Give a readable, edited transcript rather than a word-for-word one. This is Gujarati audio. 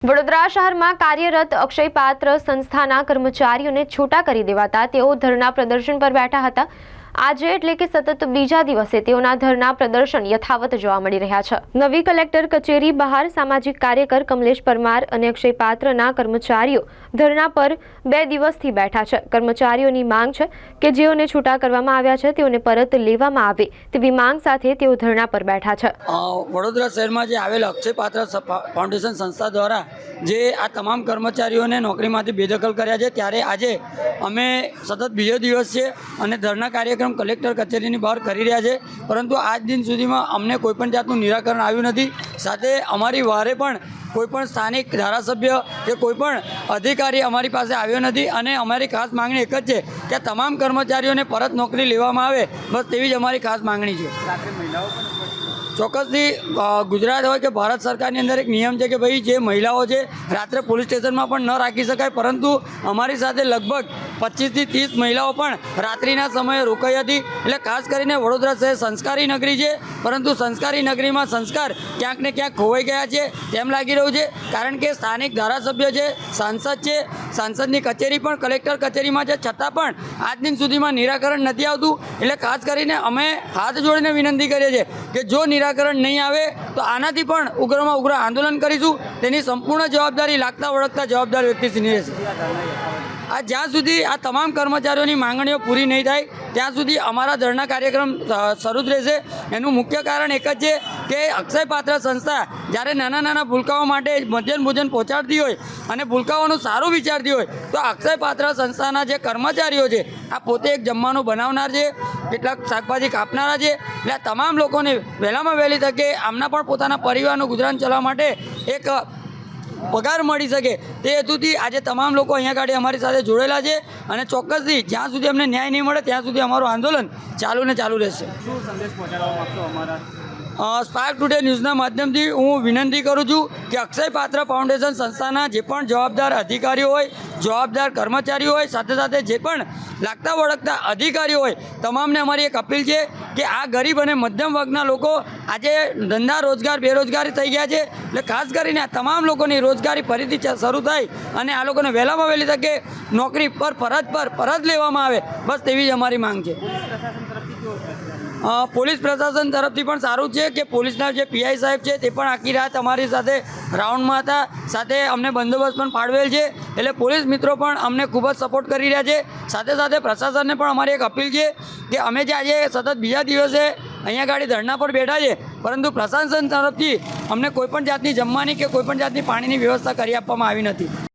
વડોદરા શહેરમાં કાર્યરત અક્ષયપાત્ર સંસ્થાના કર્મચારીઓને છૂટા કરી દેવાતા તેઓ ધરણા પ્રદર્શન પર બેઠા હતા। આજે એટલે કે સતત બીજા દિવસે તેઓના ધરણા પ્રદર્શન યથાવત જોવા મળી રહ્યા છે। નવી કલેક્ટર કચેરી બહાર સામાજિક કાર્યકર કમલેશ પરમાર અને અક્ષયપાત્રના કર્મચારીઓ ધરણા પર 2 દિવસથી બેઠા છે। કર્મચારીઓની માંગ છે કે જેઓને છૂટા કરવામાં આવ્યા છે તેઓને પરત લેવામાં આવે તેવી માંગ સાથે તેઓ ધરણા પર બેઠા છે। વડોદરા શહેરમાં જે આવેલ અક્ષયપાત્ર ફાઉન્ડેશન સંસ્થા દ્વારા જે આ તમામ કર્મચારીઓને નોકરીમાંથી બેદખલ કર્યા છે, ત્યારે આજે અમે સતત બીજો દિવસ છે અને ધરણા કાર્યક્રમ કલેક્ટર કચેરીની બહાર કરી રહ્યા છે, પરંતુ આજ દિન સુધીમાં અમને કોઈપણ જાતનું નિરાકરણ આવ્યું નથી। સાથે અમારી વારે પણ કોઈપણ સ્થાનિક ધારાસભ્ય કે કોઈપણ અધિકારી અમારી પાસે આવ્યો નથી અને અમારી ખાસ માંગણી એક જ છે કે તમામ કર્મચારીઓને પરત નોકરી લેવામાં આવે, બસ તેવી જ અમારી ખાસ માંગણી છે। ચોક્કસથી ગુજરાત હોય કે ભારત સરકારની અંદર એક નિયમ છે કે ભાઈ જે મહિલાઓ છે રાત્રે પોલીસ સ્ટેશનમાં પણ ન રાખી શકાય, પરંતુ અમારી સાથે લગભગ 25 થી 30 મહિલાઓ પણ રાત્રિના સમયે રોકાઈ હતી। એટલે ખાસ કરીને વડોદરા શહેર સંસ્કારી નગરી છે, પરંતુ સંસ્કારી નગરીમાં સંસ્કાર ક્યાંક ને ક્યાંક ખોવાઈ ગયા છે તેમ લાગી રહ્યું છે, કારણ કે સ્થાનિક ધારાસભ્ય છે, સાંસદ છે, સાંસદની કચેરી પણ કલેક્ટર કચેરીમાં છે, છતાં પણ આજ દિન સુધીમાં નિરાકરણ નથી આવતું। એટલે ખાસ કરીને અમે હાથ જોડીને વિનંતી કરીએ છીએ કે જો નિરાકરણ નહીં આવે તો આનાથી પણ ઉગ્રમાં ઉગ્ર આંદોલન કરીશું। તેની સંપૂર્ણ જવાબદારી લાગતા વળગતા જવાબદાર વ્યક્તિશ્રીની રહેશે। આ જ્યાં સુધી આ તમામ કર્મચારીઓની માંગણીઓ પૂરી નહીં થાય ત્યાં સુધી અમારા ધરણા કાર્યક્રમ શરૂ જ રહેશે। એનું મુખ્ય કારણ એક જ છે કે અક્ષયપાત્ર સંસ્થા જ્યારે નાના નાના ભૂલકાઓ માટે મધ્યાહન ભોજન પહોંચાડતી હોય અને ભૂલકાઓનું સારું વિચારતી હોય તો અક્ષયપાત્ર સંસ્થાના જે કર્મચારીઓ છે આ પોતે એક જમવાનું બનાવનાર છે, કેટલાક શાકભાજી કાપનારા છે। એટલે આ તમામ લોકોને વહેલામાં વહેલી તકે આમના પણ પોતાના પરિવારનું ગુજરાન ચલાવવા માટે એક પગાર મળી શકે તે હેતુથી આજે તમામ લોકો અહીંયા ગાડી અમારી સાથે જોડેલા છે અને ચોક્કસથી જ્યાં સુધી અમને ન્યાય નહીં મળે ત્યાં સુધી અમારું આંદોલન ચાલુ ને ચાલુ રહેશે। શું સંદેશ પહોંચાડવા માંગશો અમારા સ્પાર્ક ટુડે ન્યૂઝના માધ્યમથી હું વિનંતી કરું છું કે અક્ષયપાત્ર ફાઉન્ડેશન સંસ્થાના જે પણ જવાબદાર અધિકારીઓ હોય, જવાબદાર કર્મચારીઓ હોય, સાથે સાથે જે પણ લાગતા વળગતા અધિકારીઓ હોય, તમામને અમારી એક અપીલ છે કે આ ગરીબ અને મધ્યમ વર્ગના લોકો આજે ધંધા રોજગાર બેરોજગારી થઈ ગયા છે। એટલે ખાસ કરીને આ તમામ લોકોની રોજગારી ફરીથી શરૂ થાય અને આ લોકોને વહેલામાં વહેલી તકે નોકરી પર ફરજ લેવામાં આવે, બસ તેવી જ અમારી માંગ છે। પોલીસ પ્રશાસન તરફથી પણ સારું છે કે પોલીસના જે પીઆઈ સાહેબ છે તે પણ આખી રાત અમારી સાથે રાઉન્ડમાં હતા, સાથે અમને બંદોબસ્ત પણ ફાળવેલ છે। એટલે પોલીસ મિત્રો પણ અમને ખૂબ જ સપોર્ટ કરી રહ્યા છે। સાથે સાથે પ્રશાસનને પણ અમારી એક અપીલ છે કે અમે જે આજે સતત બીજા દિવસે અહીંયા ગાડી ધરણા પર બેઠા છે, પરંતુ પ્રશાસન તરફથી અમને કોઈપણ જાતની જમવાની કે કોઈપણ જાતની પાણીની વ્યવસ્થા કરી આપવામાં આવી નથી।